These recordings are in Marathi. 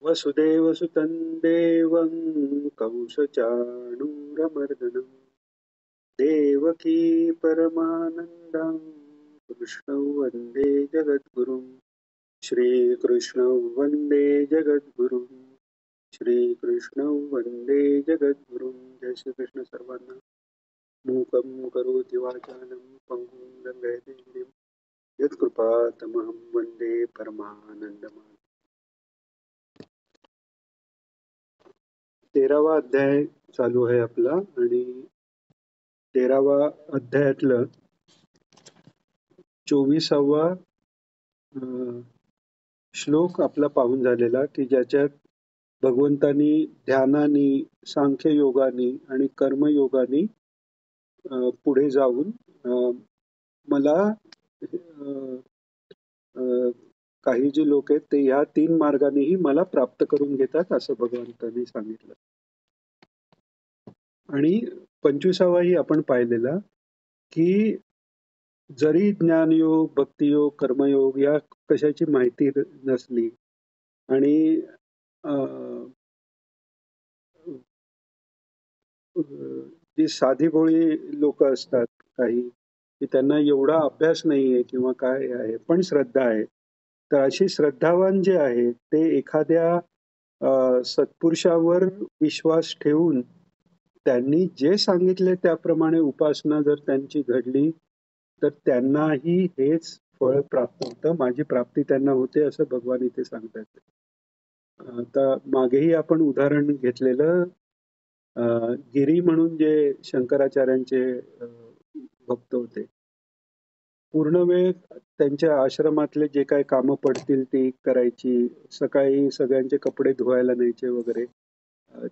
वसुदेवसुतं देवं कंसचाणूरमर्दनं देवकी परमानन्दं कृष्णं वन्दे जगद्गुरुं श्रीकृष्णं वन्दे जगद्गुरुं श्रीकृष्णं वन्दे जगद्गुरुं जय श्रीकृष्ण सर्वांना. मूकं करोति वाचालं पङ्गुं लङ्घयति गिरिं यत्कृपातमहं वन्दे परमानन्दमाधवम्. 13वा अध्याय चालू आहे आपला आणि 13वा अध्यायातलं 24वा श्लोक आपला पाहून झालेला की ज्याच्यात भगवंतानी ध्यानानी, सांख्ययोगानी आणि कर्मयोगानी पुढे जाऊन मला काही जे लोक आहेत ते ह्या 3 मार्गानेही मला प्राप्त करून घेतात असं भगवंतांनी सांगितलं. आणि 25वाही आपण पाहिलेला की जरी ज्ञानयोग, भक्तियोग, कर्मयोग या कशाची माहिती नसली आणि जी साधी भोळी लोक असतात काही की त्यांना एवढा अभ्यास नाहीये किंवा काय आहे पण श्रद्धा आहे, तर अशी श्रद्धावान जे आहे ते एखाद्या सत्पुरुषावर विश्वास ठेवून त्यांनी जे सांगितले त्याप्रमाणे उपासना जर त्यांची घडली तर त्यांनाही हेच फळ प्राप्त होतं, माझी प्राप्ती त्यांना होते असं भगवान इथे सांगतात. आता मागेही आपण उदाहरण घेतलेलं गिरी म्हणून जे शंकराचार्यांचे भक्त होते. पूर्ण वेळ त्यांच्या आश्रमातले जे काही कामं पडतील ती करायची, सकाळी सगळ्यांचे कपडे धुवायला न्यायचे वगैरे.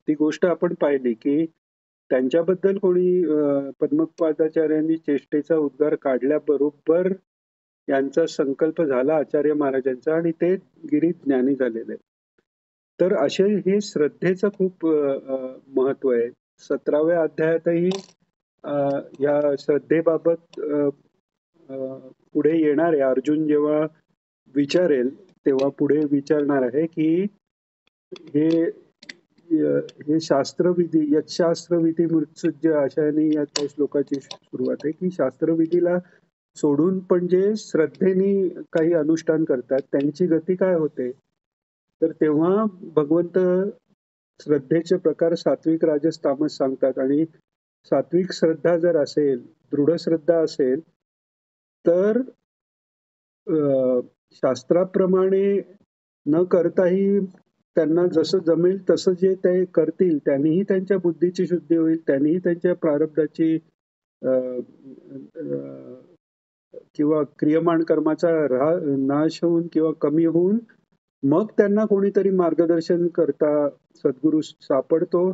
ती गोष्ट आपण पाहिली की त्यांच्याबद्दल कोणी पद्मपादाचार्यांनी चेष्टेचा उद्गार काढल्याबरोबर यांचा संकल्प झाला आचार्य महाराजांचा आणि ते गिरी ज्ञानी झालेले. तर असे हे श्रद्धेचं खूप महत्व आहे. 17व्या अध्यायातही या श्रद्धेबाबत पुढे येणार आहे. अर्जुन जेव्हा विचारेल तेव्हा पुढे विचारणार आहे की हे शास्त्रविधी यशास्त्रविधी मृत्युज्य अशाने या त्या श्लोकाची सुरुवात आहे की शास्त्रविधीला सोडून पण जे श्रद्धेने काही अनुष्ठान करतात त्यांची गती काय होते. तर तेव्हा भगवंत श्रद्धेचे प्रकार सात्विक, राजस, तामस सांगतात आणि सात्विक श्रद्धा जर असेल, दृढ श्रद्धा असेल तर शास्त्राप्रमाणे न करताही त्यांना जसं जमेल तसं जे ते करतील त्यांनीही त्यांच्या बुद्धीची शुद्धी होईल, त्यांनीही त्यांच्या प्रारब्धाची किंवा क्रियमाण कर्माचा नाश होऊन किंवा कमी होऊन मग त्यांना कोणीतरी मार्गदर्शन करता सद्गुरू सापडतो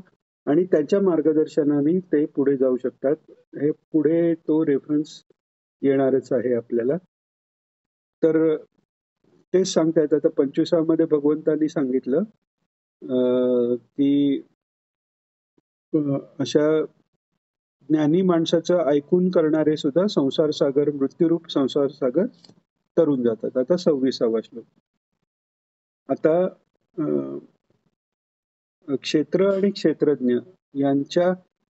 आणि त्याच्या मार्गदर्शनाने ते पुढे जाऊ शकतात. हे पुढे तो रेफरन्स येणारच आहे आपल्याला. तर तेच सांगतायत. आता 25मध्ये भगवंतांनी सांगितलं की अशा ज्ञानी माणसाचं ऐकून करणारे सुद्धा संसार सागर, मृत्यूरूप संसार सागर तरून जातात. आता 26वा श्लोक. आता क्षेत्र आणि क्षेत्रज्ञ यांच्या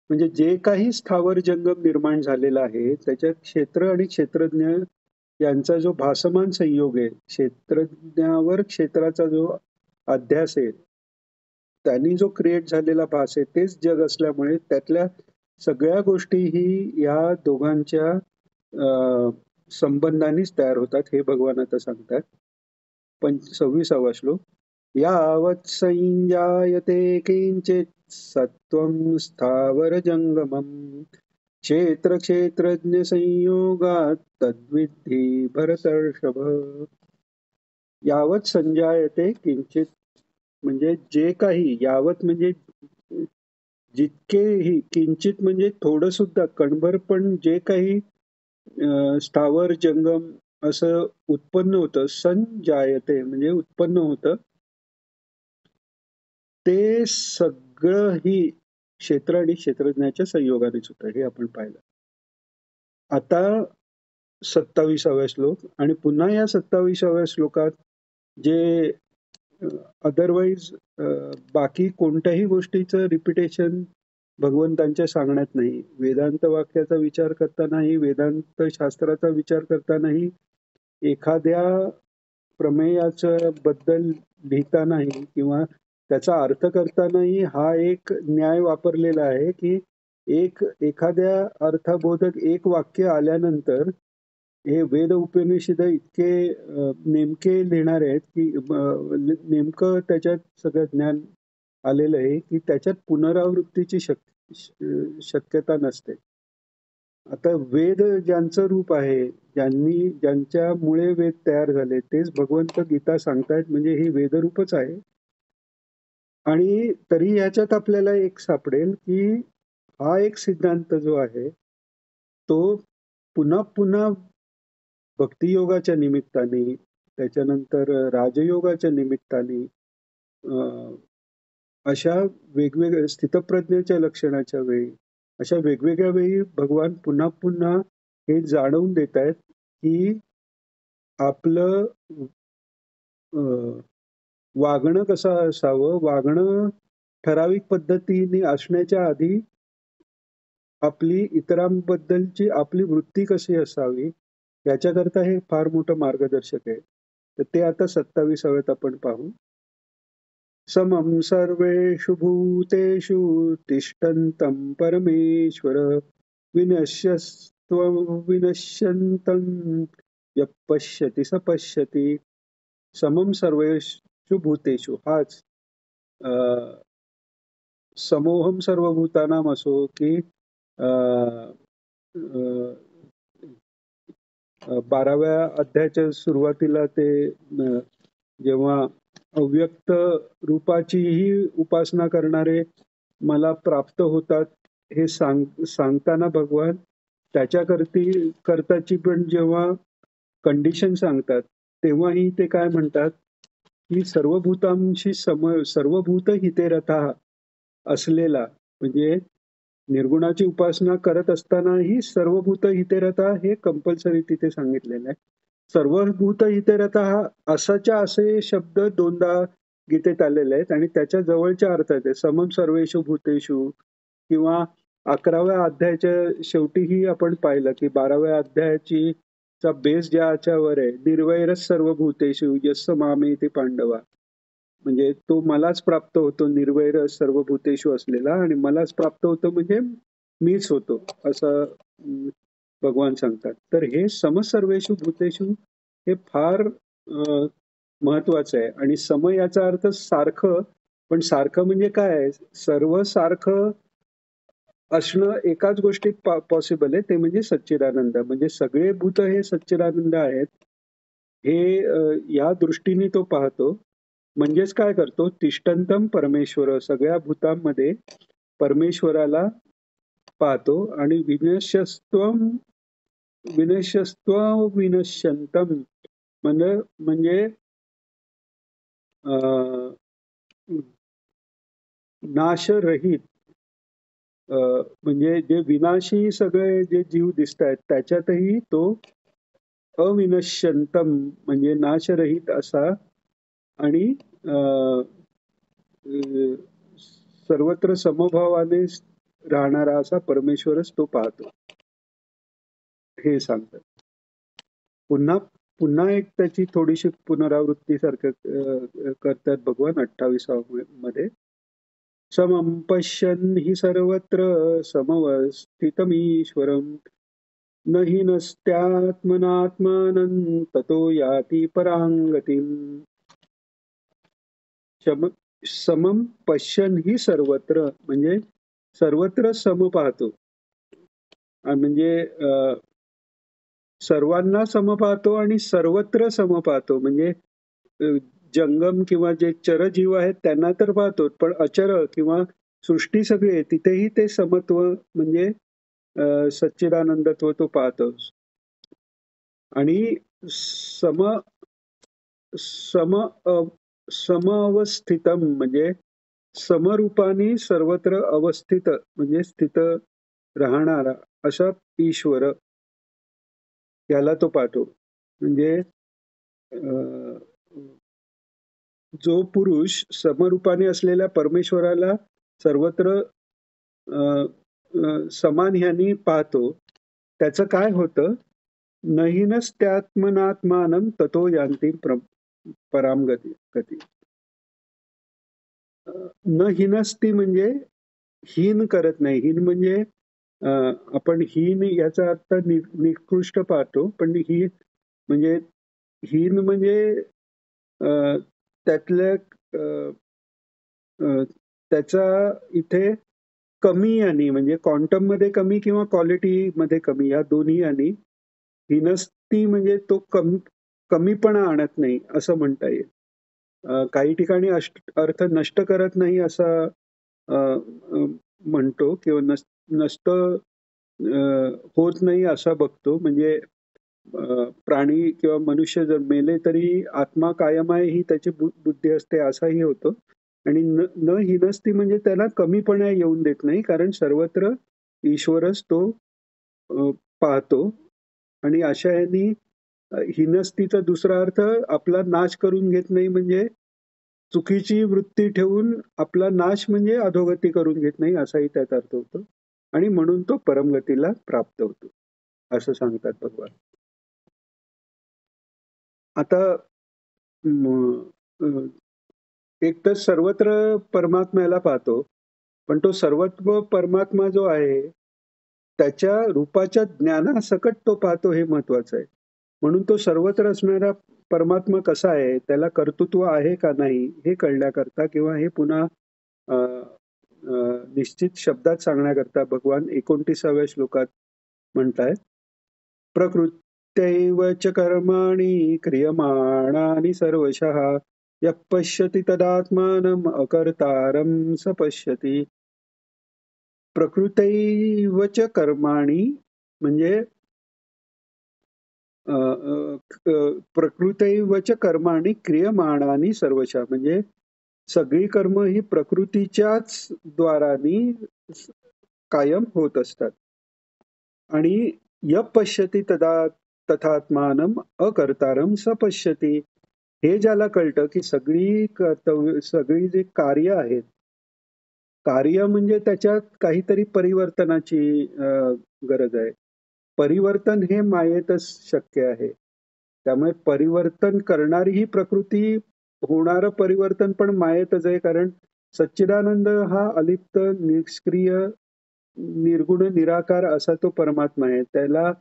म्हणजे जे काही स्थावर जंगम निर्माण झालेला आहे त्याच्यात क्षेत्र आणि क्षेत्रज्ञ यांचा जो भासमान संयोग आहे, क्षेत्रज्ञावर क्षेत्राचा जो अध्यास आहे त्यांनी जो क्रिएट झालेला भास आहे तेच जग असल्यामुळे त्यातल्या सगळ्या गोष्टी ही या दोघांच्या संबंधानेच तयार होतात हे भगवान आता सांगतात. 26वा श्लोक. यावत् संजायते किंचित् सत्त्वं स्थावर जंगमम् क्षेत्र क्षेत्रज्ञ संयोगात् तद्विद्धि भरतर्षभ. यावत् संजायते किंचित म्हणजे जे काही, यावत म्हणजे जितकेही, किंचित म्हणजे थोडं सुद्धा, कणभर पण जे काही स्थावर जंगम असं उत्पन्न होतं, संजायते म्हणजे उत्पन्न होतं, ते सगळं ही क्षेत्र आणि क्षेत्रज्ञाच्या संयोगानेच होतं हे आपण पाहिलं. आता 27वा श्लोक आणि पुन्हा या 27व्या श्लोकात जे अदरवाईज बाकी कोणत्याही गोष्टीचं रिपिटेशन भगवंतांच्या सांगण्यात नाही. वेदांत वाक्याचा विचार करतानाही, वेदांत शास्त्राचा विचार करतानाही, एखाद्या प्रमेयाच्या बद्दल लिहितानाही किंवा त्याचा अर्थ करतानाही हा एक न्याय वापरलेला आहे की एखाद्या अर्थबोधक एक वाक्य आल्यानंतर हे वेद उपनिषद इतके नेमके लिहिणारे आहेत की नेमकं त्याच्यात सगळं ज्ञान आलेलं आहे की त्याच्यात पुनरावृत्तीची शक्यता नसते. आता वेद ज्यांचं रूप आहे, ज्यांच्यामुळे वेद तयार झाले, तेच भगवंत गीता सांगतायत, म्हणजे ही वेदरूपच आहे. आणि तरी ह्याच्यात आपल्याला एक सापडेल की हा एक सिद्धांत जो आहे तो पुन्हा पुन्हा भक्तियोगाच्या निमित्ताने, त्याच्यानंतर राजयोगाच्या निमित्ताने, अशा वेगवेगळ्या स्थितप्रज्ञेच्या लक्षणाच्या वेळी, अशा वेगवेगळ्या वेळी भगवान पुन्हा पुन्हा हे जाणवून देत आहेत की आपलं वागणं कसं असावं. वागणं ठराविक पद्धतीने असण्याच्या आधी आपली इतरांबद्दलची आपली वृत्ती कशी असावी याच्याकरता हे फार मोठं मार्गदर्शक आहे. तर ते आता 27व्यात आपण पाहू. समं सर्वेषु भूतेषु तिष्ठन्तं परमेश्वर विनश्यन्तं यः पश्यति स पश्यति. समं सर्वेषु भूतेषु हाच समोहम सर्वभूतानाम असो की 12व्या अध्यायाच्या सुरुवातीला ते जेव्हा अव्यक्त रूपाचीही उपासना करणारे मला प्राप्त होतात हे सांगताना भगवान करताची पण जेव्हा कंडिशन सांगतात तेव्हाही ते काय म्हणतात की सर्वभूतांशी सर्वभूत हिते रथः असलेला, म्हणजे निर्गुणाची उपासना करत असतानाही सर्वभूत हितेरथा हे कंपल्सरी तिथे सांगितलेलं आहे. सर्वभूत हितेरथा असाच्या असे शब्द दोनदा गीतेत आलेले आहेत आणि त्याच्या जवळच्या अर्थात आहे. समम सर्वेषु भूतेषु किंवा 11व्या अध्यायाच्या शेवटीही आपण पाहिलं की 12व्या अध्यायाची चा बेस ज्याच्यावर आहे, निर्वैरच सर्व भूतेषु यस्स मामेति पांडवा, म्हणजे तो मलाच प्राप्त होतो, निर्वैर सर्व भूतेषु असलेला, आणि मलाच प्राप्त होतो म्हणजे मीच होतो असं भगवान सांगतात. तर हे समसर्वेषु भूतेषु हे फार महत्वाचं आहे. आणि सम याचा अर्थ सारखं, पण सारखं म्हणजे काय, सर्व सारखं असणं एकाच गोष्टीत पॉसिबल आहे, ते म्हणजे सच्चिदानंद. म्हणजे सगळे भूत हे सच्चिदानंद आहेत हे या दृष्टीने तो पाहतो. म्हणजेच काय करतो, तिष्ठन्तम परमेश्वर, सगळ्या भूतांमध्ये परमेश्वराला पाहतो. आणि विनश्यन्तम म्हणजे नाशरहित, म्हणजे जे विनाशी सगळे जे जीव दिसत आहेत त्याच्यातही तो अविनश्यन्तम म्हणजे नाशरहित असा आणि सर्वत्र समभावाने राहणारा असा परमेश्वरच तो पाहतो हे सांगतात. पुन्हा पुन्हा एक त्याची थोडीशी पुनरावृत्ती सारखं करतात भगवान 28व्या मध्ये. समं पश्यन् हि सर्वत्र समवस्थितमीश्वरम् न हि नस्त्यात्मनात्मानं ततो याति परांगतिम्. समं पश्यन् हि सर्वत्र म्हणजे सर्वत्र सम पाहतो, म्हणजे सर्वांना सम पाहतो आणि सर्वत्र सम पाहतो. म्हणजे जंगम किंवा जे चरजीव आहेत त्यांना तर पाहतो, पण अचर किंवा सृष्टी सगळी आहे तिथेही ते समत्व म्हणजे सच्चिदानंदत्व तो पाहतो. आणि समअवस्थितम म्हणजे समरूपाने सर्वत्र अवस्थित म्हणजे स्थित राहणारा असा ईश्वर याला तो पाहतो. म्हणजे जो पुरुष समरूपाने असलेल्या परमेश्वराला सर्वत्र अ, समान ह्यानी पाहतो, त्याचं काय होतं? न हीनस्त्यात्मनात्मानं ततो यान्ति पराम गती. अ, न हिनस्ती म्हणजे हीन करत नाही. हीन म्हणजे अ, आपण हीन याचा अर्थ निकृष्ट पाहतो. पण ही म्हणजे हीन म्हणजे अ, त्यातल्या अ, अ, त्याचा इथे कमी यानी म्हणजे क्वांटममध्ये कमी किंवा क्वालिटीमध्ये कमी या दोन्ही यानी हिनस्ती म्हणजे तो कमीपणा आणत नाही असं म्हणता येईल. काही ठिकाणी अर्थ नष्ट करत नाही असा अ, अ, म्हणतो किंवा नष्ट होत नाही असा बघतो. म्हणजे प्राणी किंवा मनुष्य जर मेले तरी आत्मा कायम आहे ही त्याची बुद्धी असते असाही होतो. आणि न न हिनस्ती म्हणजे त्याला कमीपणा येऊन देत नाही कारण सर्वत्र ईश्वरच तो अ, पाहतो आणि अशा ह्यांनी हिनस्तीचा दुसरा अर्थ आपला नाश करून घेत नाही म्हणजे चुकीची वृत्ती ठेवून आपला नाश म्हणजे अधोगती करून घेत नाही असाही त्याचा अर्थ होतो आणि म्हणून तो परमगतीला प्राप्त होतो असं सांगतात भगवान. आता म, अ, एक तर सर्वत्र परमात्म्याला पाहतो पण तो सर्वत्र परमात्मा जो आहे त्याच्या रूपाच्या ज्ञानासकट तो पाहतो हे महत्वाचं आहे. म्हणून तो सर्वत्र असणारा परमात्मा कसा आहे, त्याला कर्तृत्व आहे का नाही हे कळण्याकरता किंवा हे पुन्हा अ, निश्चित शब्दात सांगण्याकरता भगवान 29व्या श्लोकात म्हणतायत, प्रकृत्यैव च कर्माणि क्रियमाणानि सर्वशः यः पश्यति तदात्मानम् अकर्तारं स पश्यति. प्रकृतैव च कर्माणि म्हणजे अ, अ, प्रकृतैव च कर्माणि क्रियमाणानि सर्वशः म्हणजे सगळी कर्म ही प्रकृतीच्याच द्वारानी कायम होत असतात. आणि य पश्यति तदा तथात्मानं अकर्तारं स पश्यति. हे ज्याला कळतं की सगळी कर्तव्य सगळी जी कार्य आहेत कार्य म्हणजे त्याच्यात काहीतरी परिवर्तनाची गरज आहे. परिवर्तन हे मायेतच शक्य आहे. त्यामुळे परिवर्तन करणारी ही प्रकृती होणारं परिवर्तन पण मायेतच आहे कारण सच्चिदानंद हा अलिप्त निष्क्रिय निर्गुण निराकार असा तो परमात्मा आहे. त्याला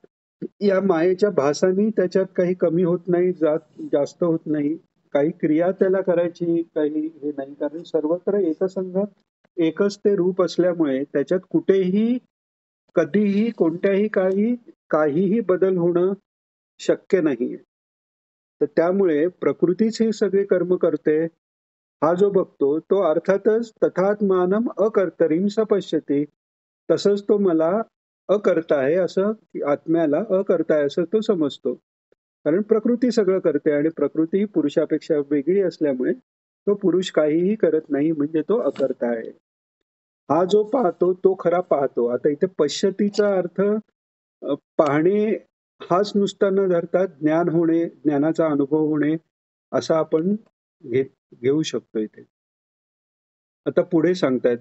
या मायेच्या भासानी त्याच्यात काही कमी होत नाही, जास्त होत नाही. काही क्रिया त्याला करायची काही हे नाही कारण सर्वत्र एकसंध एकच ते रूप असल्यामुळे त्याच्यात कुठेही कधीही कोणत्याही काळी काहीही बदल होणं शक्य नाहीये. तर त्यामुळे प्रकृतीच हे सगळे कर्म करते हा जो बघतो तो अर्थातच तथात्मानम अकर्तरीम सपश्यते. तसंच तो मला अकर्ता आहे असं आत्म्याला अकर्ता आहे असं तो समजतो. कारण प्रकृती सगळं करते आणि प्रकृती ही पुरुषापेक्षा वेगळी असल्यामुळे तो पुरुष काहीही करत नाही म्हणजे तो अकर्ता आहे. हा जो पाहतो तो खरा पाहतो. आता इथे पश्यतीचा अर्थ पाहणे हाच नुसता न धरता ज्ञान होणे, ज्ञानाचा अनुभव होणे असा आपण घेऊ शकतो इथे. आता पुढे सांगतायत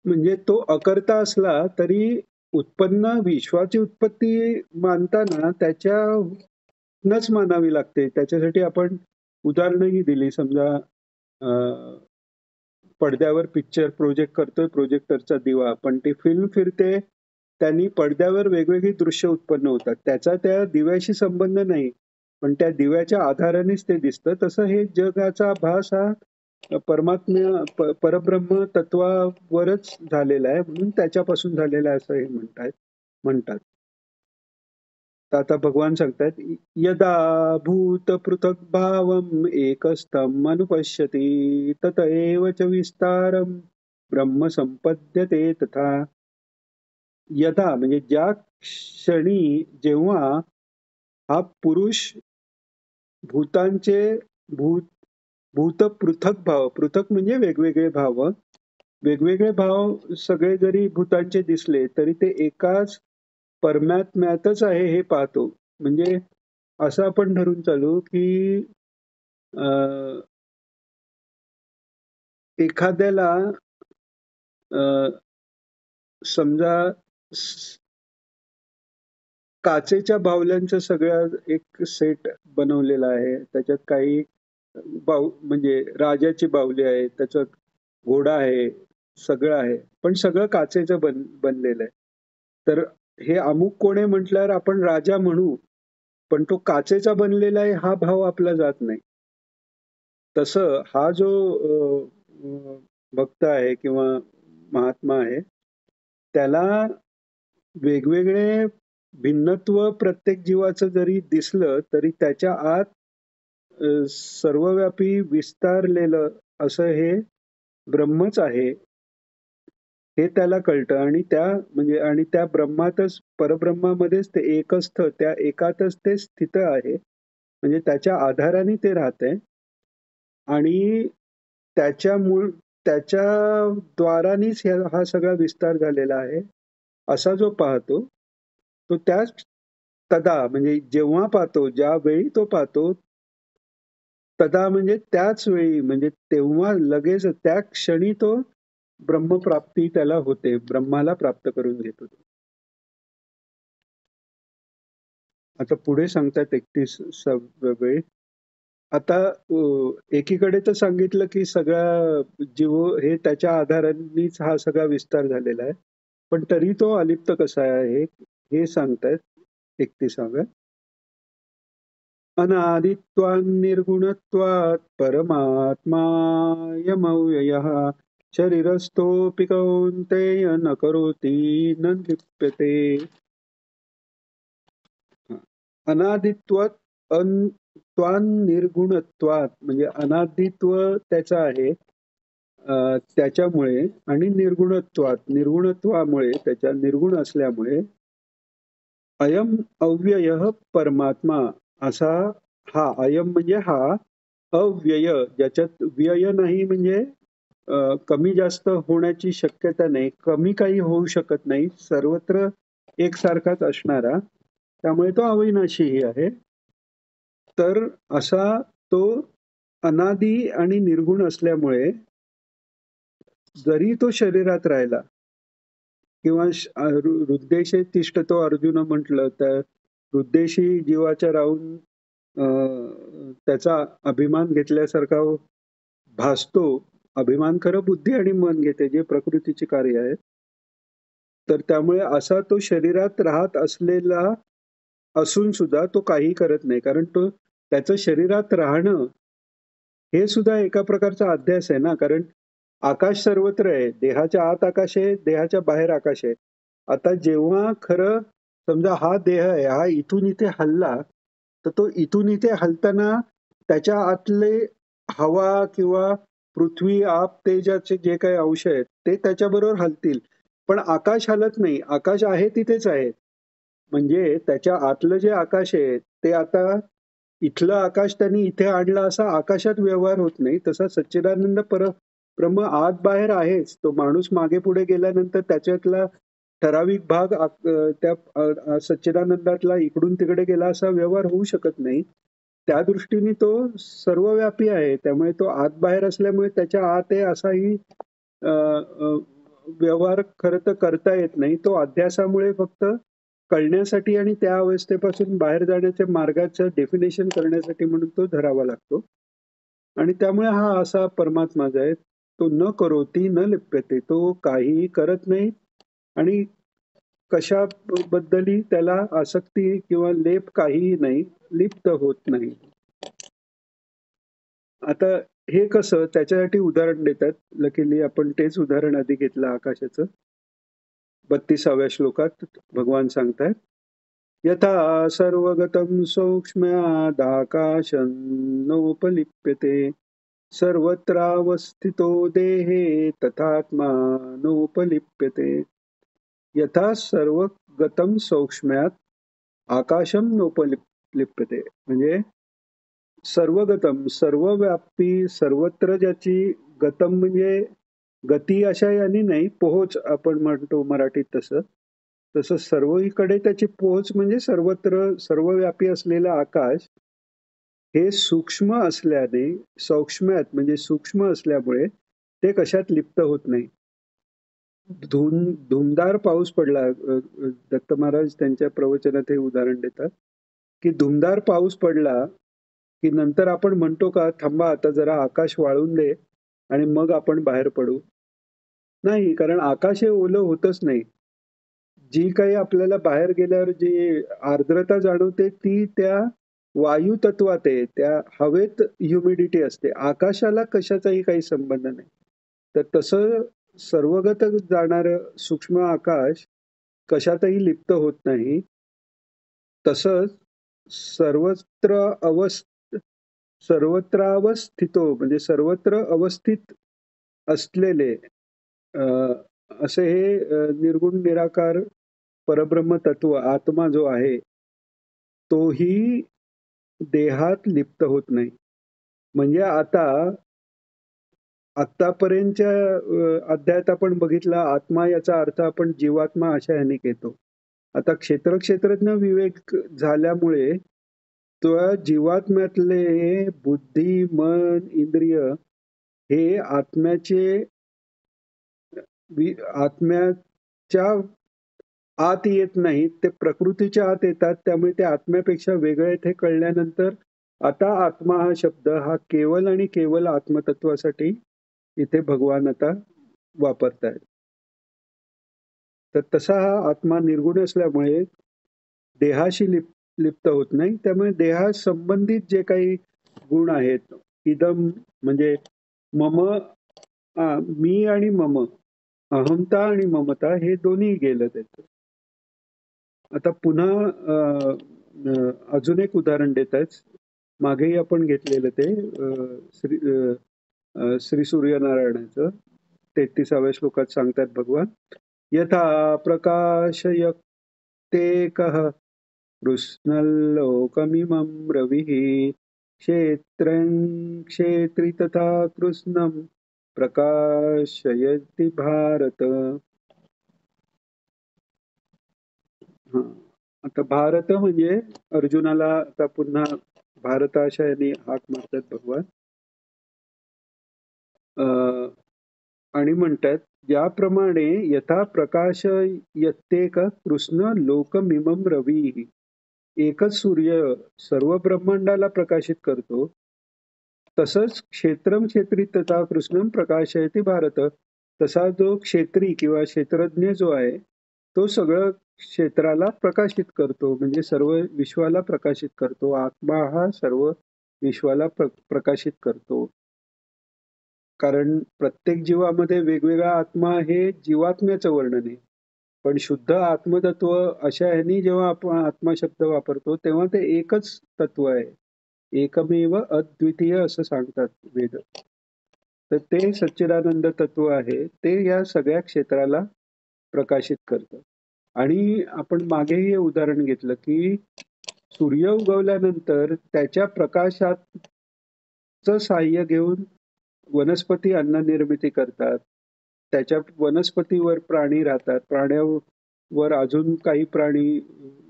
म्हणजे तो अकर्ता असला तरी उत्पन्न विश्वाची उत्पत्ती मानताना त्याच्यानंच मानावी लागते. त्याच्यासाठी आपण उदाहरणंही दिली. समजा पडद्यावर पिक्चर प्रोजेक्ट करतोय प्रोजेक्टरचा दिवा, पण ती फिल्म फिरते त्यांनी पडद्यावर वेगवेगळी दृश्य उत्पन्न होतात. त्याचा त्या दिव्याशी संबंध नाही. पण त्या दिव्याच्या आधारानेच ते दिसतं. तसं हे जगाचा भास हा परब्रह्म तत्वावरच झालेला आहे म्हणून त्याच्यापासून झालेला आहे असं हे म्हणतात. तर आता भगवान सांगतात यदा भूत पृथक भावम एकस्तम अनुपश्यती तत एव च विस्तारम ब्रह्म संपद्यते तथा. यदा म्हणजे ज्या क्षणी जेव्हा हा पुरुष भूतांचे भूत भूत पृथक भाव पृथक म्हणजे वेगवेगळे भाव वेगवेगळे भाव सगळे जरी भूतांचे दिसले तरी ते एकाच परमात्म्यातच आहे हे पाहतो. म्हणजे असं आपण धरून चालू की एखाद्याला समजा काचेच्या बाहुल्यांचा सगळ्या एक सेट बनवलेला आहे. त्याच्यात काही म्हणजे राजाची बाहुली आहे, त्याच्यात घोडा आहे, सगळं आहे. पण सगळं काचेचं बनलेलं आहे. तर हे अमुक कोण आहे म्हटल्यावर आपण राजा म्हणू, पण तो काचेचा बनलेला आहे हा भाव आपला जात नाही. तसं हा जो भक्त आहे किंवा महात्मा आहे, त्याला वेगवेगळे भिन्नत्व प्रत्येक जीवाचं जरी दिसलं तरी त्याच्या आत सर्वव्यापी विस्तारलेलं असं हे ब्रह्मच आहे हे त्याला कळतं. आणि आणि त्या ब्रह्मातच, परब्रह्मामध्येच ते एकस्थ, त्या एकातच ते स्थित आहे. म्हणजे त्याच्या आधाराने ते राहतंय आणि त्याच्या द्वारानेच हा सगळा विस्तार झालेला आहे असा जो पाहतो तो त्याच तदा म्हणजे जेव्हा पाहतो, ज्यावेळी तो पाहतो, तदा म्हणजे त्याच वेळी, म्हणजे तेव्हा लगेच त्या क्षणी तो ब्रह्मप्राप्ती त्याला होते, ब्रह्माला प्राप्त करून घेतो. आता पुढे सांगतात 31 वेळी. आता एकीकडे तर सांगितलं की सगळा जीव हे त्याच्या आधारानेच हा सगळा विस्तार झालेला आहे, पण तरी तो अलिप्त कसा आहे हे सांगतायत 31व्या. अनादित्वान् निर्गुणत्वात् परमात्मायमव्ययः शरीरस्थोऽपि कौन्तेय न करोति न लिप्यते. अनादित्वात् निर्गुणत्वात म्हणजे अनादित्व त्याचं आहे त्याच्यामुळे, आणि निर्गुणत्वामुळे, त्याच्या निर्गुण असल्यामुळे अयम अव्यय परमात्मा असा हा अयम म्हणजे हा अव्यय, ज्याच्यात व्यय नाही, म्हणजे कमी जास्त होण्याची शक्यता नाही, कमी काही होऊ शकत नाही, सर्वत्र एकसारखाच असणारा, त्यामुळे तो अविनाशीही आहे. तर असा तो अनादी आणि निर्गुण असल्यामुळे जरी तो शरीरात राहिला किंवा हृद्देशे तिष्ठतो अर्जुन म्हटलं तर हृद्देशी जीवाच्या राहून त्याचा अभिमान घेतल्यासारखा भासतो. अभिमान खरं बुद्धी आणि मन घेते, जे प्रकृतीचे कार्य आहे. तर त्यामुळे असा तो शरीरात राहत असलेला असून सुद्धा तो काही करत नाही, कारण तो त्याचं शरीरात राहणं हे सुद्धा एका प्रकारचा अध्यास आहे ना. कारण आकाश सर्वत्र आहे, देहाच्या आत आकाश आहे, देहाच्या बाहेर आकाश आहे. आता जेव्हा खरं समजा हा देह आहे, हा इथून इथे हलला, तर तो इथून इथे हलताना त्याच्या आतले हवा किंवा पृथ्वी, आप, तेजाचे जे काही अंश आहेत ते त्याच्याबरोबर हलतील, पण आकाश हलत नाही. आकाश आहे तिथेच आहे. म्हणजे त्याच्या आतलं जे आकाश आहे ते आता इथलं आकाश त्यांनी इथे आणलं असा आकाशात व्यवहार होत नाही. तसा सच्चिदानंद ब्रह्म आत बाहेर आहेच. तो माणूस मागे पुढे गेल्यानंतर त्याच्यातला ठराविक भाग त्या सच्चिदानंदातला इकडून तिकडे गेला असा व्यवहार होऊ शकत नाही. त्या दृष्टीने तो सर्वव्यापी आहे, त्यामुळे तो आत बाहेर असल्यामुळे त्याच्या आत आहे असाही व्यवहार खरं तर करता येत नाही. तो अध्यासामुळे फक्त कळण्यासाठी आणि त्या अवस्थेपासून बाहेर जाण्याच्या मार्गाचं डेफिनेशन करण्यासाठी म्हणून तो धरावा लागतो. आणि त्यामुळे हा असा परमात्मा जो आहे तो न करोती न लिप्यते, तो काहीही करत नाही आणि कशाबद्दलही त्याला आसक्ती किंवा लेप काहीही नाही, लिप्त होत नाही. आता हे कसं, त्याच्यासाठी उदाहरण देतात. लकीली आपण तेच उदाहरण आधी घेतलं आकाशाचं. 32व्या श्लोकात भगवान सांगतायत, यथा सर्वगतं सौक्ष्म्यादाकाशं नोपलिप्यते सर्वत्रावस्थितो देहे तथात्मा नोपलिप्यते. यथा सर्वगतं सौक्ष्म्यात आकाशम नोपलिप्यते, म्हणजे सर्वगतम, सर्वव्यापी, सर्वत्र ज्याची गतम म्हणजे गती अशा याने नाही, पोहोच आपण म्हणतो मराठीत तसं, तसं सर्वीकडे त्याची पोहोच म्हणजे सर्वत्र सर्वव्यापी असलेलं आकाश हे सूक्ष्म असल्याने सौक्ष्म्यात म्हणजे सूक्ष्म असल्यामुळे ते कशात लिप्त होत नाही. धुमधार पाऊस पडला. दत्त महाराज त्यांच्या प्रवचनात हे उदाहरण देतात, की धुमधार पाऊस पडला, की नंतर आपण म्हणतो का, "थांबा आता जरा आकाश वाळून दे आणि मग आपण बाहेर पडू." नाही, कारण आकाश हे ओलं होतच नाही. जी काही आपल्याला बाहेर गेल्यावर जी आर्द्रता जाणवते ती त्या वायू तत्वात आहे. त्या हवेत ह्युमिडिटी असते. आकाशाला कशाचाही काही संबंध नाही. तर तसं सर्वगत जाणारं सूक्ष्म आकाश कशातही लिप्त होत नाही. तसंच सर्वत्र सर्वत्रावस्थितो म्हणजे सर्वत्र अवस्थित असलेले अ, असे हे निर्गुण निराकार परब्रह्म तत्व आत्मा जो आहे, तोही देहात लिप्त होत नाही. म्हणजे आत्तापर्यंतच्या अध्यायात आपण बघितला आत्मा याचा अर्थ आपण जीवात्मा अशा ह्याने घेतो. आता क्षेत्रज्ञ विवेक झाल्यामुळे त्या जीवात्म्यातले बुद्धी, मन, इंद्रिय हे आत्म्याच्या आत येत नाहीत. ते प्रकृतीच्या आत येतात. त्यामुळे ते आत्म्यापेक्षा वेगळे आहेत हे कळल्यानंतर आता आत्मा हा शब्द हा केवल आणि केवल आत्मतत्वासाठी इथे भगवान आता वापरतायत. तर तसा हा आत्मा निर्गुण असल्यामुळे देहाशी लिप्त होत नाही. त्यामुळे देहासंबंधित जे काही गुण आहेत, इदम म्हणजे मम मी आणि मम, अहंता आणि ममता हे दोन्ही गेलं त्याचं. आता पुन्हा अजून एक उदाहरण देत आहेत. मागेही आपण घेतलेलं ते श्री सूर्यनारायणाचं 33व्या श्लोकात सांगतात भगवान, यथा प्रकाशयतेकः कृष्णल्लोकमिमं रविः क्षेत्रं क्षेत्री तथा कृष्णं प्रकाशयति भारत. हा. आता भारत म्हणजे अर्जुनाला आता पुन्हा भारत अशा यांनी हाक मारतात भगवान. आणि म्हणतात ज्याप्रमाणे यथा प्रकाश यत्तेक कृष्ण लोकमिमं रवी, एकच सूर्य सर्व ब्रह्मांडाला प्रकाशित करतो, तसंच क्षेत्रम क्षेत्री तथा कृष्णम प्रकाशयती भारत. तसा जो क्षेत्री किंवा क्षेत्रज्ञ जो आहे तो सगळं क्षेत्राला प्रकाशित करतो, म्हणजे सर्व विश्वाला प्रकाशित करतो. आत्मा हा सर्व विश्वाला प्रकाशित करतो. कारण प्रत्येक जीवामध्ये वेगवेगळा आत्मा हे जीवात्म्याचं वर्णन आहे. पण शुद्ध आत्मतत्व अशा ह्यानी जेव्हा आपण आत्मा शब्द वापरतो तेव्हा ते एकच तत्व आहे. एकमेव अद्वितीय असं सांगतात वेद. तर ते सच्चिदानंद तत्व आहे. ते या सगळ्या क्षेत्राला प्रकाशित करतं. आणि आपण मागेही हे उदाहरण घेतलं की सूर्य उगवल्यानंतर त्याच्या प्रकाशाचं साह्य घेऊन वनस्पती अन्न निर्मिती करतात. त्याच्या वनस्पतीवर प्राणी राहतात. प्राण्यावर अजून काही प्राणी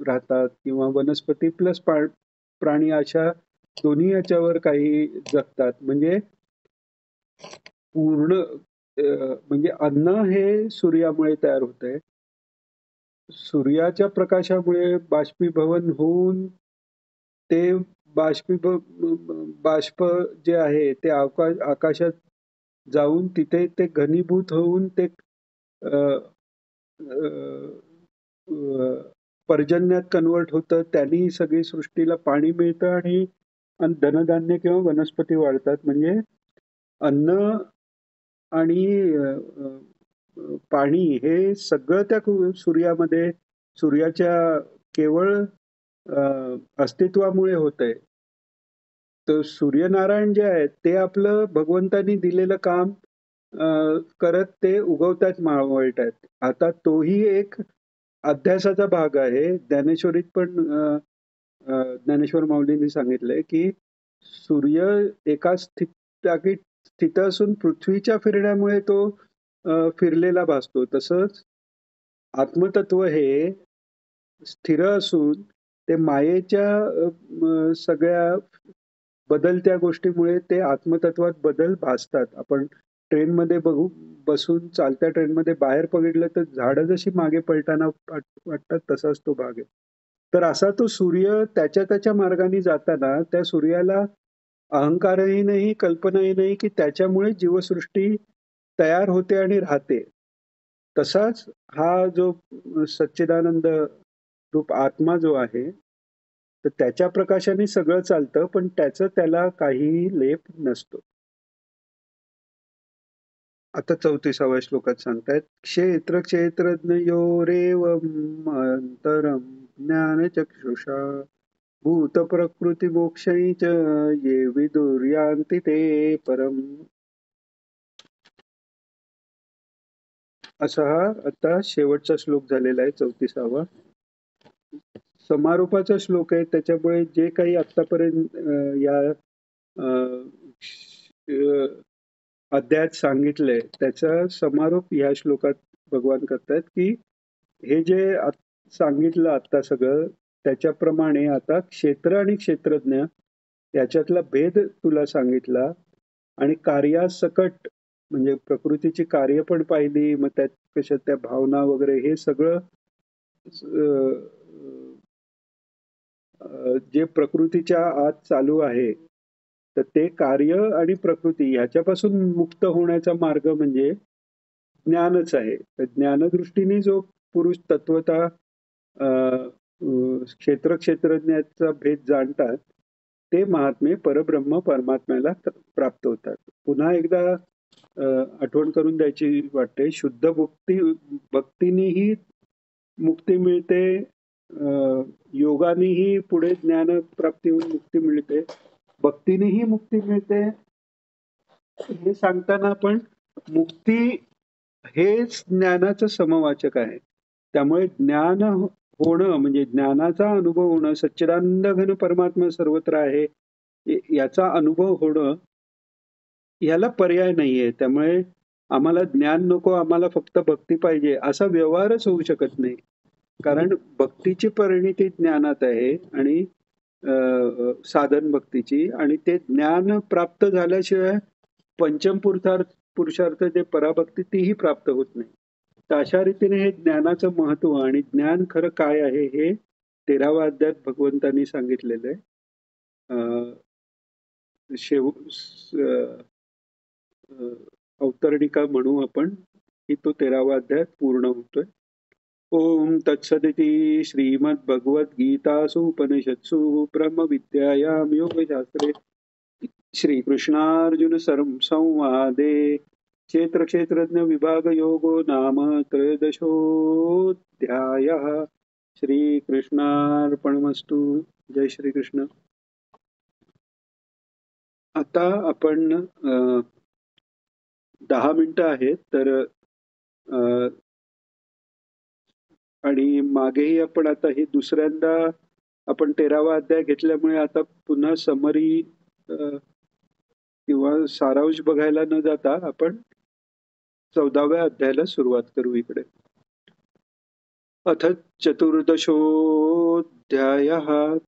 राहतात किंवा वनस्पती प्लस प्राणी अशा दोन्ही याच्यावर काही जगतात. म्हणजे पूर्ण म्हणजे अन्न हे सूर्यामुळे तयार होतंय. सूर्याच्या प्रकाशामुळे बाष्पीभवन होऊन ते बाष्प जे आहे ते आकाशात जाऊन तिथे ते घनीभूत होऊन ते अ, अ, अ, पर्जन्यात कन्वर्ट होतं. त्यांनी सगळी सृष्टीला पाणी मिळतं आणि धनधान्य किंवा वनस्पती वाढतात. म्हणजे अन्न आणि पाणी हे सगळं त्या सूर्यामध्ये सूर्याच्या केवळ अस्तित्वामुळे होतंय. तर सूर्यनारायण जे आहेत ते आपलं भगवंतांनी दिलेलं काम करत ते उगवतात मावळतात. आता तोही एक अध्यासाचा भाग आहे. ज्ञानेश्वरीत पण ज्ञानेश्वर माऊलींनी सांगितलंय की सूर्य एका जागी स्थित असून पृथ्वीच्या फिरण्यामुळे तो फिरलेला भासतो. तसंच आत्मतत्व हे स्थिर असून ते मायेच्या सगळ्या बदलत्या गोष्टीमुळे ते आत्मतत्वात बदल भासतात. आपण ट्रेनमध्ये बसून चालत्या ट्रेनमध्ये बाहेर बघितलं तर झाडं जशी मागे पळताना वाटतात तसाच तो भाग आहे. तर असा तो सूर्य त्याच्या त्याच्या मार्गाने जाताना त्या सूर्याला अहंकारही नाही, कल्पनाही नाही, की त्याच्यामुळे जीवसृष्टी तयार होते आणि राहते. तसाच हा जो सच्चिदानंद रूप आत्मा जो आहे, तर त्याच्या प्रकाशाने सगळं चालतं, पण त्याचं त्याला काहीही लेप नसतो. आता 34व्या श्लोकात सांगतायत, क्षेत्र क्षेत्रज्ञयोरेवमंतरं ज्ञानचक्षुषा भूतप्रकृतिमोक्षै च ये विदुर्यान्ति ते परम. असा हा आता शेवटचा श्लोक झालेला आहे 34वा. समारोपाचा श्लोक आहे, त्याच्यामुळे जे काही आतापर्यंत या अ, श- अध्यायात सांगितलंय त्याचा समारोप या श्लोकात भगवान करतायत, की हे जे सांगितलं आता सगळं त्याच्याप्रमाणे आता क्षेत्र आणि क्षेत्रज्ञ याच्यातला भेद तुला सांगितला आणि कार्यासकट म्हणजे प्रकृतीची कार्य पण पाहिली, मग त्यात कशा त्या भावना वगैरे हे सगळं जे प्रकृतीच्या आत चालू आहे, तर ते कार्य आणि प्रकृती ह्याच्यापासून मुक्त होण्याचा मार्ग म्हणजे ज्ञानच आहे. तर ज्ञानदृष्टीने जो पुरुष तत्वता क्षेत्र क्षेत्रज्ञाचा भेद जाणतात, ते महात्मे परब्रह्म परमात्म्याला प्राप्त होतात. पुन्हा एकदा आठवण करून द्यायची वाटते. शुद्ध भक्तीनेही मुक्ती मिळते, योगानेही पुढे ज्ञान प्राप्ती होऊन मुक्ती मिळते, भक्तीनेही मुक्ती मिळते. हे सांगताना पण मुक्ती हेच ज्ञानाचं समवाचक आहे. त्यामुळे ज्ञान होणं म्हणजे ज्ञानाचा अनुभव होणं, सच्चिदानंद घन परमात्मा सर्वत्र आहे याचा अनुभव होणं, याला पर्याय नाहीये. त्यामुळे आम्हाला ज्ञान नको, आम्हाला फक्त भक्ती पाहिजे असा व्यवहारच होऊ शकत नाही. कारण भक्तीची परिणिती ज्ञानात आहे आणि साधन भक्तीची, आणि ते ज्ञान प्राप्त झाल्याशिवाय पंचम पुरुषार्थ जे पराभक्ती तीही प्राप्त होत नाही. तर अशा रीतीने हे ज्ञानाचं महत्व आणि ज्ञान खरं काय आहे हे 13व्या अध्यायात भगवंतांनी सांगितलेलं आहे. शेव अवतरणिका म्हणू आपण, की तो 13वा अध्याय पूर्ण होतोय. ओम तत्सदिति श्रीमद्भगवद्गीतासु उपनिषत्सु ब्रह्मविद्यायां योगशास्त्रे श्रीकृष्णार्जुन संवादे क्षेत्रक्षेत्रज्ञ विभाग योगो नाम त्रयोदशोऽध्यायः. श्रीकृष्णार्पणमस्तु. जय श्रीकृष्ण. आता आपण 10 मिनिटं आहेत, तर आणि मागेही आपण आता हे दुसऱ्यांदा आपण 13वा अध्याय घेतल्यामुळे आता पुन्हा समरी किंवा सारांश बघायला न जाता आपण 14व्या अध्यायाला सुरुवात करू इकडे. अथ चतुर्दशोऽध्यायः.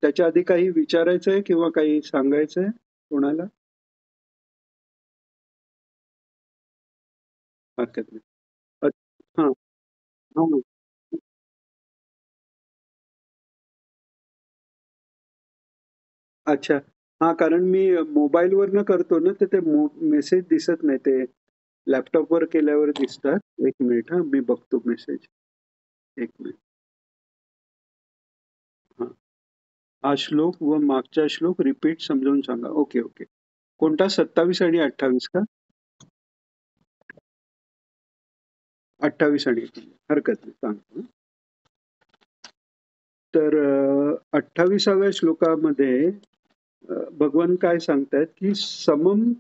त्याच्या आधी काही विचारायचंय किंवा काही सांगायचंय कोणाला? हरकत नाही. हा हा. अच्छा. हा, कारण मी मोबाईलवरनं करतो ना, तर ते मेसेज दिसत नाही, ते लॅपटॉपवर केल्यावर दिसतात. एक मिनिट, हा मी बघतो मेसेज. एक मिनिट. हा, हा श्लोक व मागचा श्लोक रिपीट समजावून सांगा. Okay okay. कोणता? 27 आणि 28 का? 28 आणि 29. हरकत नाही, सांगतो. तर 28व्या श्लोकामध्ये भगवान काय सांगतायत, की समम.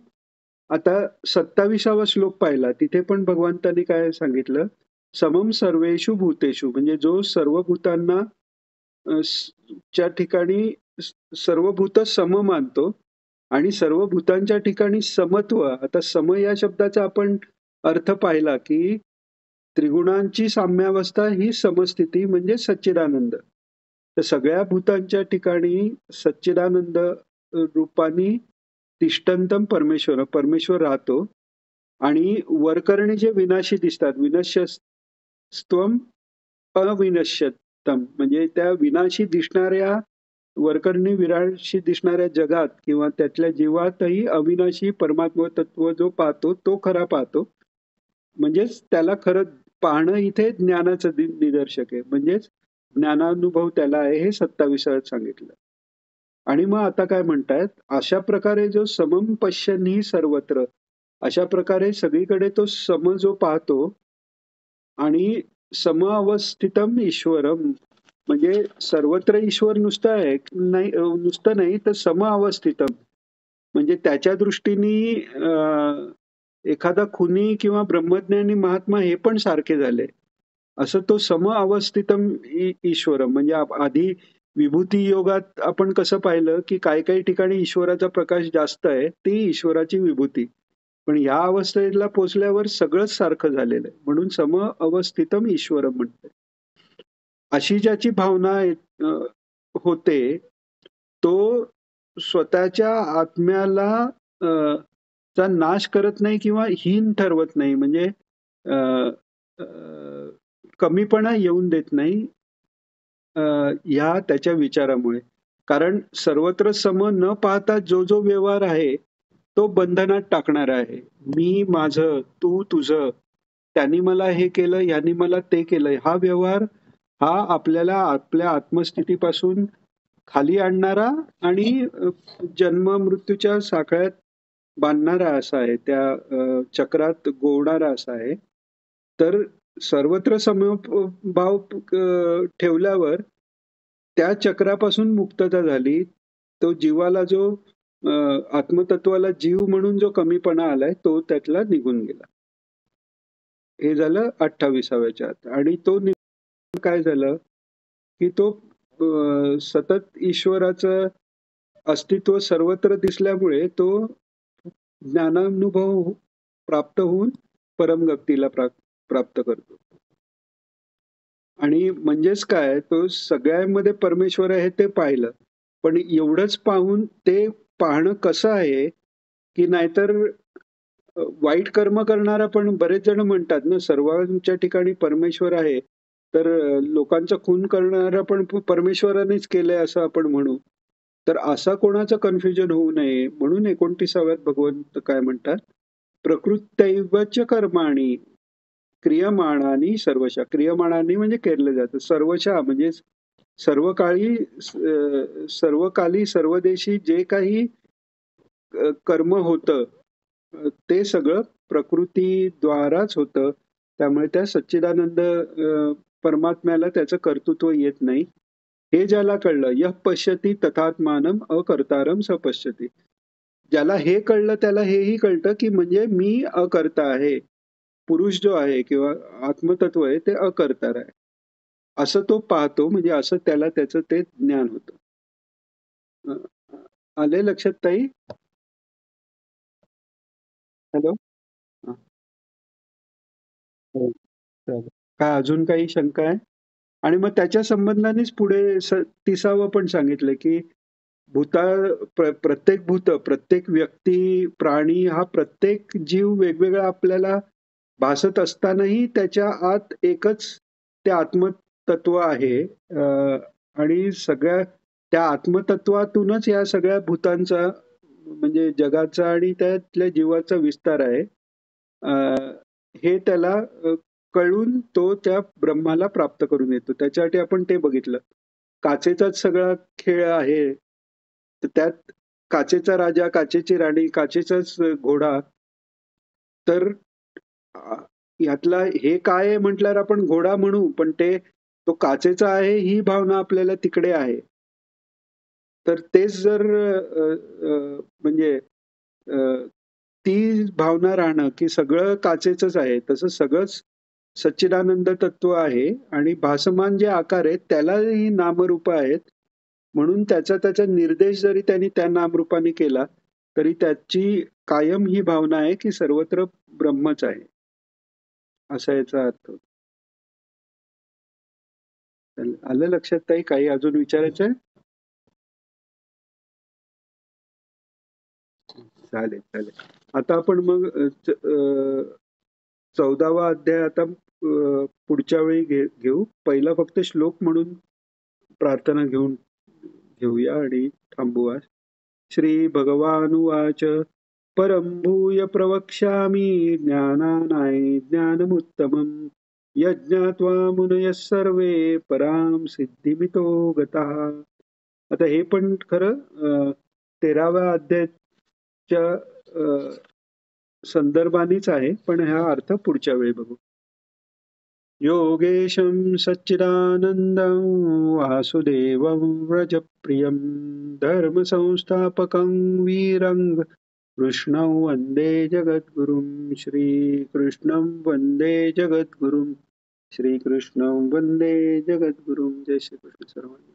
आता 27वा श्लोक पाहिला, तिथे पण भगवंतांनी काय सांगितलं, समम सर्वेषु भूतेषु, म्हणजे जो सर्व भूतांना च्या ठिकाणी सर्व भूत सम मानतो आणि सर्व भूतांच्या ठिकाणी समत्व. आता सम या शब्दाचा आपण अर्थ पाहिला, की त्रिगुणांची साम्यावस्था ही समस्थिती म्हणजे सच्चिदानंद. तर सगळ्या भूतांच्या ठिकाणी सच्चिदानंद रूपाने तिष्ठन्तम परमेश्वर, परमेश्वर राहतो. आणि वरकरणी जे विनाशी दिसतात, विनश्यस्त्वम अविनश्यतम, म्हणजे त्या विनाशी दिसणाऱ्या वरकरणी विनाशी दिसणाऱ्या जगात किंवा त्यातल्या जीवातही अविनाशी परमात्मा तत्व जो पाहतो तो खरा पाहतो. म्हणजेच त्याला खरं पाहणं इथे ज्ञानाचं निदर्शक आहे. म्हणजेच ज्ञानानुभव त्याला आहे, हे 27 सांगितलं. आणि मग आता काय म्हणतायत, अशा प्रकारे जो समम पश्यन्ही सर्वत्र, अशा प्रकारे सगळीकडे तो सम जो पाहतो आणि समअवस्थितम ईश्वरम, म्हणजे सर्वत्र ईश्वर नुसतं आहे नाही, नुसतं नाही तर समअवस्थितम, म्हणजे त्याच्या दृष्टीने एखादा खुनी किंवा ब्रह्मज्ञानी महात्मा हे पण सारखे झाले, असं तो समअवस्थितम ईश्वरम. म्हणजे आधी विभूती योगात आपण कसं पाहिलं की काही काही ठिकाणी ईश्वराचा प्रकाश जास्त आहे, ती ईश्वराची विभूती. पण या अवस्थेला पोचल्यावर सगळंच सारखं झालेलं आहे, म्हणून सम अवस्थितम ईश्वरम म्हणते. अशी ज्याची भावना होते तो स्वतःच्या आत्म्याला चा नाश करत नाही किंवा हीन ठरवत नाही, म्हणजे कमीपणा येऊन देत नाही ह्या त्याच्या विचारामुळे. कारण सर्वत्र सम न पाहता जो जो व्यवहार आहे तो बंधनात टाकणारा आहे. मी माझं, तू तुझं, त्यांनी मला हे केलं, यांनी मला ते केलं, हा व्यवहार हा आपल्याला आपल्या आत्मस्थितीपासून खाली आणणारा आणि जन्म मृत्यूच्या साखळ्यात बांधणारा असा आहे, त्या चक्रात गोवणारा असा आहे. तर सर्वत्र समभाव ठेवल्यावर त्या चक्रापासून मुक्तता झाली. तो जीवाला जो आत्मतत्वाला जीव म्हणून जो कमीपणा आलाय तो त्यातला निघून गेला. हे झालं 28व्या. आणि तो काय झालं की तो सतत ईश्वराचं अस्तित्व सर्वत्र दिसल्यामुळे तो ज्ञानानुभव प्राप्त होऊन परमगतीला प्राप्त करतो. आणि म्हणजेच काय, तो सगळ्यांमध्ये परमेश्वर आहे ते पाहिलं, पण एवढंच पाहून ते पाहणं कसं आहे की नाहीतर वाईट कर्म करणारा पण बरेच जण म्हणतात ना, सर्वांच्या ठिकाणी परमेश्वर आहे तर लोकांचा खून करणारा पण परमेश्वरानेच केलंय असं आपण म्हणू. तर असा कोणाचं कन्फ्युजन होऊ नये म्हणून 29व्यात भगवंत काय म्हणतात, प्रकृत्यैवच कर्माणी क्रियमाणानी सर्वशा. क्रियमाणानी म्हणजे केलं जातं, सर्वशा म्हणजे सर्व काळी, सर्व काली, सर्व देशी जे काही कर्म होतं ते सगळं प्रकृतीद्वाराच होतं. त्यामुळे त्या सच्चिदानंद परमात्म्याला त्याचं कर्तृत्व येत नाही. हे ज्याला कळलं, यः पश्यति तथात्मानम अकर्तारम स पश्यति, ज्याला हे कळलं त्याला हेही कळतं की म्हणजे मी अकर्ता आहे. पुरुष जो आहे किंवा आत्मतत्व आहे ते अकर्ता आहे असं तो पाहतो. म्हणजे असं त्याला त्याचं ते ज्ञान होतं. आले लक्षात ताई? हॅलो. काय अजून काही शंका आहे? आणि मग त्याच्या संबंधानेच पुढे 30वं पण सांगितलं की प्रत्येक भूत, प्रत्येक व्यक्ती, प्राणी, हा प्रत्येक जीव वेगवेगळा आपल्याला भासत असतानाही त्याच्या आत एकच ते आत्मतत्व आहे. आणि सगळ्या त्या आत्मतत्वातूनच या सगळ्या भूतांचा म्हणजे जगाचा आणि त्यातल्या जीवाचा विस्तार आहे. हे त्याला कळून तो त्या ब्रह्माला प्राप्त करून येतो. त्याच्यासाठी आपण ते बघितलं. काचेचाच सगळा खेळ आहे, तर त्यात काचेचा राजा, काचेची राणी, काचेचाच घोडा. तर यातला हे काय आहे म्हटल्यावर आपण घोडा म्हणू, पण ते तो काचेचा आहे ही भावना आपल्याला तिकडे आहे. तर तेच जर म्हणजे ती भावना राहणं की सगळं काचेचंच आहे, तसं सगळंच सच्चिदानंद तत्व आहे आणि भासमान जे आकार आहेत त्यालाही नामरूप आहेत. म्हणून त्याचा निर्देश जरी त्यांनी त्या नामरूपाने केला तरी त्याची कायम ही भावना आहे की सर्वत्र ब्रह्मच आहे, असा याचा अर्थ. आलं लक्षात ताई? काही अजून विचारायचं आहे? चालेल, चालेल. आता आपण मग 14वा अध्याय आता पुढच्या वेळी घेऊ. पहिला फक्त श्लोक म्हणून प्रार्थना घेऊया आणि थांबूया. श्री भगवानुवाच परं भूय प्रवक्ष्यामि ज्ञानानाय ज्ञानमुत्तमम् यज्ञात्वा मुनयः सर्वे परां सिद्धिमितो गताः. आता हे पण खरं 13व्या अध्यायाच्या संदर्भानेच आहे, पण हा अर्थ पुढच्या वेळी बघू. योगेशं सच्चिदानन्दं वासुदेवं व्रजप्रियं धर्मसंस्थापकं वीरं कृष्णं वन्दे जगद्गुरुं. श्रीकृष्णं वन्दे जगद्गुरुं. श्रीकृष्णं वन्दे जगद्गुरुं. जय श्रीकृष्ण सर्वांना.